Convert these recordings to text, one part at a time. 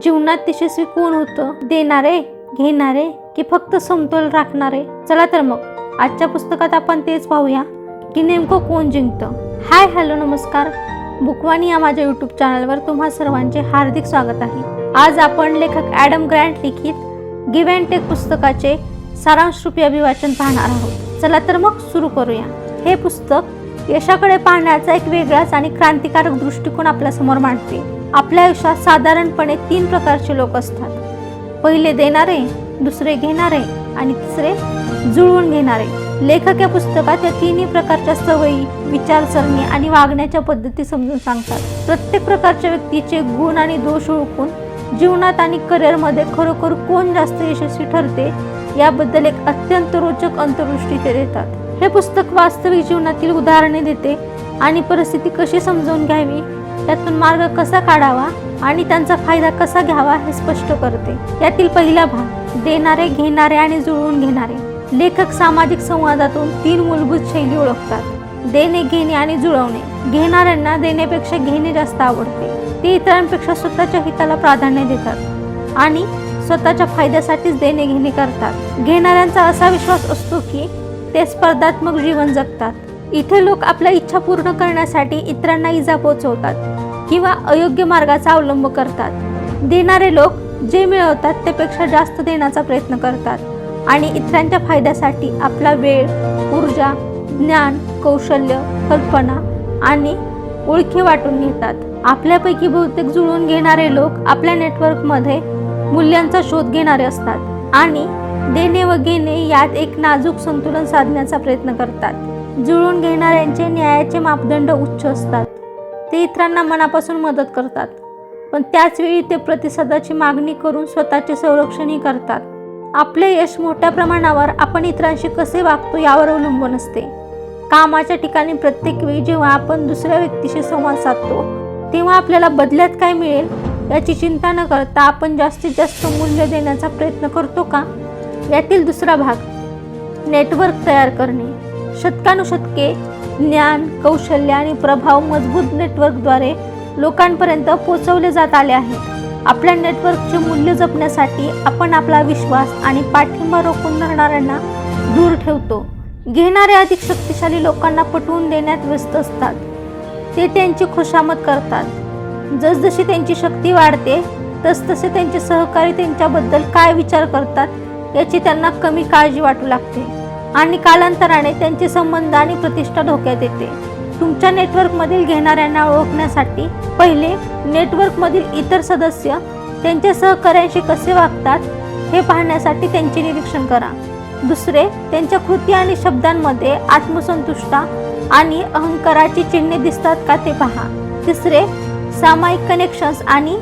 जीवनात यशस्वी कोण होतं? देणारे, घेणारे की फक्त समतोल राखणारे? चला तर मग आजच्या पुस्तकात आपण तेच पाहूया की नेमकं कोण जिंकतं. हाय हॅलो नमस्कार. बुकवाणी या माझ्या यूट्यूब चॅनलवर तुम्हा सर्वांचे हार्दिक स्वागत आहे. आज आपण लेखक ॲडम ग्रँट लिखित गिव्ह अँड टेक पुस्तकाचे सारांशरूपी अभिवाचन पाहणार आहोत. चला तर मग सुरू करूया. हे पुस्तक यशाकडे पाहण्याचा एक वेगळाच आणि क्रांतिकारक दृष्टिकोन आपल्यासमोर मांडते. आपल्या आयुष्यात साधारणपणे 3 प्रकारचे लोक असतात. पहिले देणारे, दुसरे घेणारे आणि तिसरे जुळवून घेणारे. लेखक या पुस्तकात या तिन्ही प्रकारच्या सवयी, विचारसरणी आणि वागण्याच्या पद्धती समजून सांगतात. प्रत्येक प्रकारच्या व्यक्तीचे गुण आणि दोष ओळखून जीवनात आणि करिअरमध्ये खरोखर कोण जास्त यशस्वी ठरते याबद्दल एक अत्यंत रोचक अंतर्दृष्टी ते देतात. हे पुस्तक वास्तविक जीवनातील उदाहरणे देते आणि परिस्थिती कशी समजून घ्यावी, त्यातून मार्ग कसा काढावा आणि त्यांचा फायदा कसा घ्यावा हे स्पष्ट करते. यातील पहिला भाग देणारे, घेणारे आणि जुळवून घेणारे. लेखक सामाजिक संवादातून 3 मूलभूत शैली ओळखतात: देणे, घेणे आणि जुळवणे. घेणाऱ्यांना देण्यापेक्षा घेणे जास्त आवडते. ते इतरांपेक्षा स्वतःच्या हिताला प्राधान्य देतात आणि स्वतःच्या फायद्यासाठीच देणे घेणे करतात. घेणाऱ्यांचा असा विश्वास असतो की ते स्पर्धात्मक जीवन जगतात. इथे लोक आपल्या इच्छा पूर्ण करण्यासाठी इतरांना इजा पोहोचवतात किंवा अयोग्य मार्गाचा अवलंब करतात. देणारे लोक जे मिळवतात त्यापेक्षा जास्त देण्याचा प्रयत्न करतात आणि इतरांच्या फायद्यासाठी आपला वेळ, ऊर्जा, ज्ञान, कौशल्य, कल्पना आणि ओळखी वाटून घेतात. आपल्यापैकी बहुतेक जुळवून घेणारे लोक आपल्या नेटवर्कमध्ये मूल्यांचा शोध घेणारे असतात आणि देणे व घेणे यात एक नाजूक संतुलन साधण्याचा प्रयत्न करतात. जुळवून घेणाऱ्यांचे न्यायाचे मापदंड उच्च असतात. ते इतरांना मनापासून मदत करतात, पण त्याच वेळी ते प्रतिसादाची मागणी करून स्वतःचे संरक्षणही करतात. आपले यश मोठ्या प्रमाणावर आपण इतरांशी कसे वागतो यावर अवलंबून असते. कामाच्या ठिकाणी प्रत्येक वेळी जेव्हा आपण दुसऱ्या व्यक्तीशी संवाद साधतो तेव्हा आपल्याला बदल्यात काय मिळेल याची चिंता न करता आपण जास्तीत जास्त मूल्य देण्याचा प्रयत्न करतो का? यातील दुसरा भाग नेटवर्क तयार करणे. शतकानुशतके ज्ञान, कौशल्य आणि प्रभाव मजबूत नेटवर्कद्वारे लोकांपर्यंत पोहोचवले जात आले आहेत. आपल्या नेटवर्कचे मूल्य जपण्यासाठी आपण आपला विश्वास आणि पाठिंबा रोखून धरणाऱ्यांना दूर ठेवतो. घेणारे अधिक शक्तिशाली लोकांना पटवून देण्यात व्यस्त असतात. ते त्यांची खुशामत करतात. जसजशी त्यांची शक्ती वाढते तसतसे त्यांचे सहकारी त्यांच्याबद्दल काय विचार करतात याची त्यांना कमी काळजी वाटू लागते आणि कालांतराने त्यांचे संबंध आणि प्रतिष्ठा धोक्यात येते. तुमच्या नेटवर्कमधील घेणाऱ्यांना ओळखण्यासाठी पहिले नेटवर्कमधील इतर सदस्य त्यांच्या सहकाऱ्यांशी कसे वागतात हे पाहण्यासाठी त्यांचे निरीक्षण करा. दुसरे, त्यांच्या कृती आणि शब्दांमध्ये आत्मसंतुष्टा आणि अहंकाराची चिन्हे दिसतात का ते पहा. तिसरे, सामायिक कनेक्शन्स आणि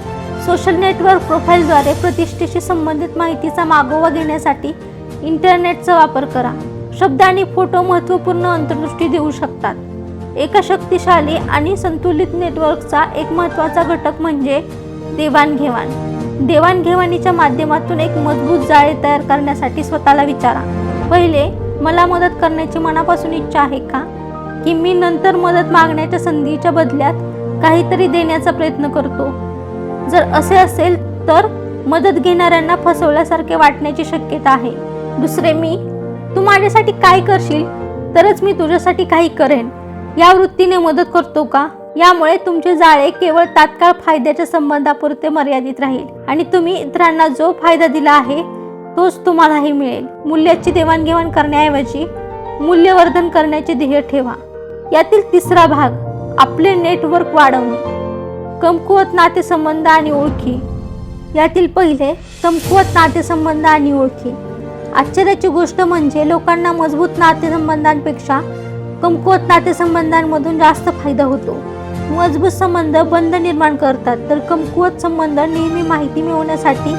सोशल नेटवर्क प्रोफाईलद्वारे प्रतिष्ठेशी संबंधित माहितीचा मागोवा घेण्यासाठी इंटरनेटचा वापर करा. शब्द आणि फोटो महत्त्वपूर्ण अंतर्दृष्टी देऊ शकतात. एका शक्तिशाली आणि संतुलित नेटवर्कचा एक महत्त्वाचा घटक म्हणजे देवाणघेवाण. देवाणघेवाणीच्या माध्यमातून एक मजबूत जाळे तयार करण्यासाठी स्वतःला विचारा, पहिले मला मदत करण्याची मनापासून इच्छा आहे का, की मी नंतर मदत मागण्याच्या संधीच्या बदल्यात काहीतरी देण्याचा प्रयत्न करतो. जर असे असेल तर मदत घेणाऱ्यांना फसवल्यासारखे वाटण्याची शक्यता आहे. दुसरे, तू माझ्यासाठी काय करशील तरच मी तुझ्यासाठी काही करेन या वृत्तीने मदत करतो का? यामुळे तुमचे जाळे केवळ तात्काळ फायद्याच्या संबंधापुरते मर्यादित राहील आणि तुम्ही इतरांना जो फायदा दिला आहे तोच तुम्हालाही मिळेल. मूल्याची देवाणघेवाण करण्याऐवजी मूल्यवर्धन करण्याचे ध्येय ठेवा. यातील तिसरा भाग आपले नेटवर्क वाढवणे. कमकुवत नातेसंबंध आणि ओळखी. यातील पहिले कमकुवत नातेसंबंध आणि ओळखी. आश्चर्याची गोष्ट म्हणजे लोकांना मजबूत नातेसंबंधांपेक्षा कमकुवत नातेसंबंधांमधून जास्त फायदा होतो. मजबूत संबंध बंध निर्माण करतात तर कमकुवत संबंध नेहमी माहिती मिळवण्यासाठी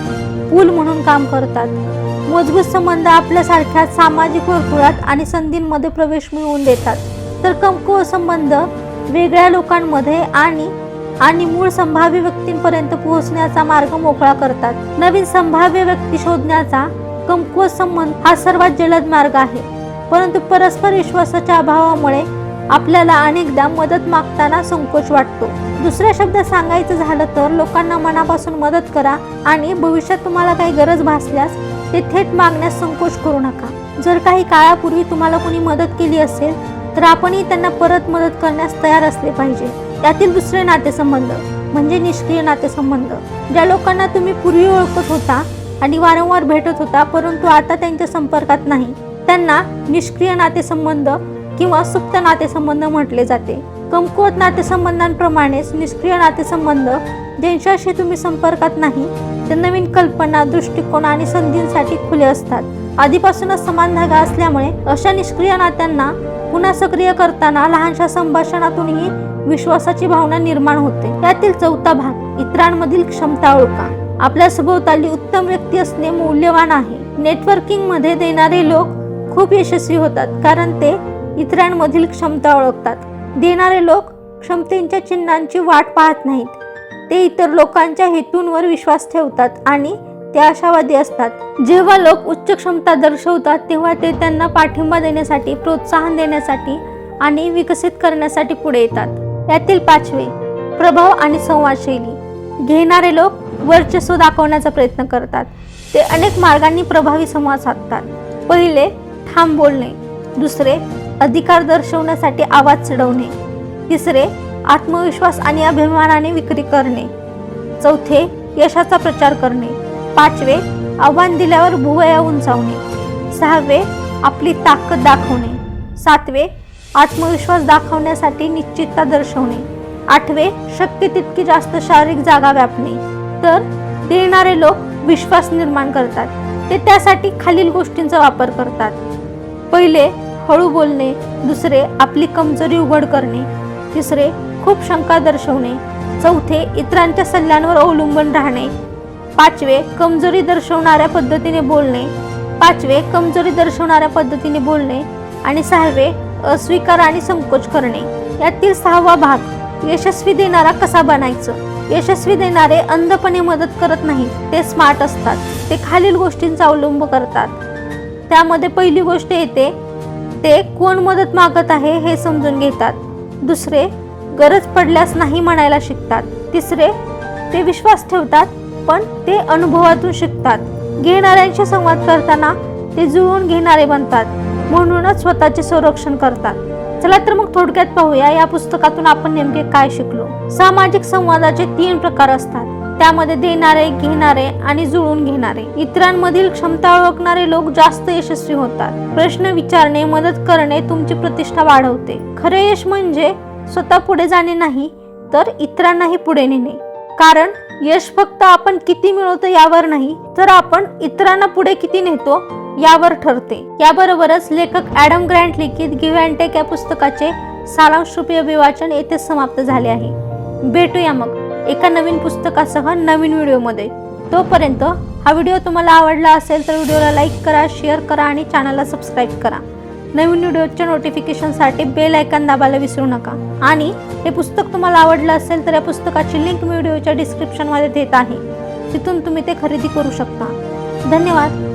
पूल म्हणून काम करतात. मजबूत संबंध आपल्यासारख्या सामाजिक वर्तुळात आणि संधींमध्ये प्रवेश मिळवून देतात तर कमकुवत संबंध वेगळ्या लोकांमध्ये आणि मूळ संभाव्य व्यक्तींपर्यंत पोहोचण्याचा मार्ग मोकळा करतात. नवीन संभाव्य व्यक्ती शोधण्याचा कमकुवत संबंध हा सर्वात जलद मार्ग आहे, परंतु परस्पर विश्वासाच्या अभावामुळे आपल्याला अनेकदा मदत मागताना संकोच वाटतो. दुसऱ्या शब्दात सांगायचं झालं तर लोकांना मनापासून मदत करा आणि भविष्यात तुम्हाला काही गरज भासल्यास ते थेट मागण्यास संकोच करू नका. जर काही काळापूर्वी तुम्हाला कोणी मदत केली असेल तर आपणही त्यांना परत मदत करण्यास तयार असले पाहिजे. यातील दुसरे नातेसंबंध म्हणजे निष्क्रिय नातेसंबंध. ज्या लोकांना तुम्ही पूर्वी ओळखत होता आणि वारंवार भेटत होता परंतु आता त्यांच्या संपर्कात नाही, त्यांना निष्क्रिय नातेसंबंध किंवा सुप्त नातेसंबंध म्हटले जाते. कमकुवत नातेसंबंधांप्रमाणेच निष्क्रिय नातेसंबंध ज्यांच्याशी तुम्ही संपर्कात नाही ते नवीन कल्पना, दृष्टिकोन आणि संधींसाठी खुले असतात. आधीपासूनच समान धागा असल्यामुळे अशा निष्क्रिय नात्यांना पुन्हा सक्रिय करताना लहानशा संभाषणातूनही विश्वासाची भावना निर्माण होते. यातील चौथा भाग, इतरांमधील क्षमता ओळखा. आपल्या सभोवताली उत्तम व्यक्ती असणे मौल्यवान आहे. नेटवर्किंग मध्ये देणारे लोक खूप यशस्वी होतात कारण ते इतरांमधील क्षमता ओळखतात. देणारे लोक क्षमतेच्या चिन्हांची वाट पाहत नाहीत, ते इतर लोकांच्या हेतूंवर विश्वास ठेवतात आणि ते आशावादी असतात. जेव्हा लोक उच्च क्षमता दर्शवतात तेव्हा ते त्यांना पाठिंबा देण्यासाठी, प्रोत्साहन देण्यासाठी आणि विकसित करण्यासाठी पुढे येतात. यातील पाचवे, प्रभाव आणि संवाद शैली. घेणारे लोक वर्चस्व दाखवण्याचा प्रयत्न करतात. ते अनेक मार्गांनी प्रभावी संवाद साधतात. पहिले, ठाम बोलणे. दुसरे, अधिकार दर्शवण्यासाठी आवाज चढवणे. तिसरे, आत्मविश्वास आणि अभिमानाने विक्री करणे. चौथे, यशाचा प्रचार करणे. पाचवे, आव्हान दिल्यावर भुवया उंचावणे. सहावे, आपली ताकद दाखवणे. सातवे, आत्मविश्वास दाखवण्यासाठी निश्चितता दर्शवणे. आठवे, शक्य तितकी जास्त शारीरिक जागा व्यापणे. तर देणारे लोक विश्वास निर्माण करतात. ते त्यासाठी खालील गोष्टींचा वापर करतात. पहिले, हळू बोलणे. दुसरे, आपली कमजोरी उघड करणे. तिसरे, खूप शंका दर्शवणे. चौथे, इतरांच्या सल्ल्यांवर अवलंबून राहणे. पाचवे, कमजोरी दर्शवणाऱ्या पद्धतीने बोलणे. आणि सहावे, अस्वीकार आणि संकोच करणे. यातील सहावा भाग, यशस्वी देणारा कसा बनायचं. यशस्वी देणारे अंधपणे मदत करत नाहीत, ते स्मार्ट असतात. ते खालील गोष्टींचा अवलंब करतात. त्यामध्ये पहिली गोष्ट येते, ते कोण मदत मागत आहे हे समजून घेतात. दुसरे, गरज पडल्यास नाही म्हणायला शिकतात. तिसरे, ते विश्वास ठेवतात पण ते अनुभवातून शिकतात. घेणाऱ्यांशी संवाद करताना ते जुळवून घेणारे बनतात, म्हणूनच स्वतःचे संरक्षण करतात. चला तर मग थोडक्यात पाहूया या पुस्तकातून आपण नेमके काय शिकलो. सामाजिक संवादाचे 3 प्रकार असतात. त्यामध्ये देणारे, घेणारे आणि जुळवून घेणारे. इतरांमधील क्षमता ओळखणारे लोक जास्त यशस्वी होतात. प्रश्न विचारणे, मदत करणे तुमची प्रतिष्ठा वाढवते. खरे यश म्हणजे स्वतः पुढे जाणे नाही तर इतरांनाही पुढे नेणे. कारण यश फक्त आपण किती मिळवतो यावर नाही तर आपण इतरांना पुढे किती नेतो यावर ठरते. याबरोबरच लेखक ॲडम ग्रँट लिखित गिव्ह अँड टेक या पुस्तकाचे सारांशरूपी अभिवाचन येथे समाप्त झाले आहे. भेटूया मग एका नवीन पुस्तकासह नवीन व्हिडिओमध्ये. तोपर्यंत हा व्हिडिओ तुम्हाला आवडला असेल तर व्हिडिओला लाईक करा, शेअर करा आणि चॅनलला सबस्क्राईब करा. नवीन व्हिडिओच्या नोटिफिकेशनसाठी बेल आयकॉन दाबायला विसरू नका. आणि हे पुस्तक तुम्हाला आवडलं असेल तर या पुस्तकाची लिंक व्हिडिओच्या डिस्क्रिप्शनमध्ये देत आहे, तिथून तुम्ही ते खरेदी करू शकता. धन्यवाद.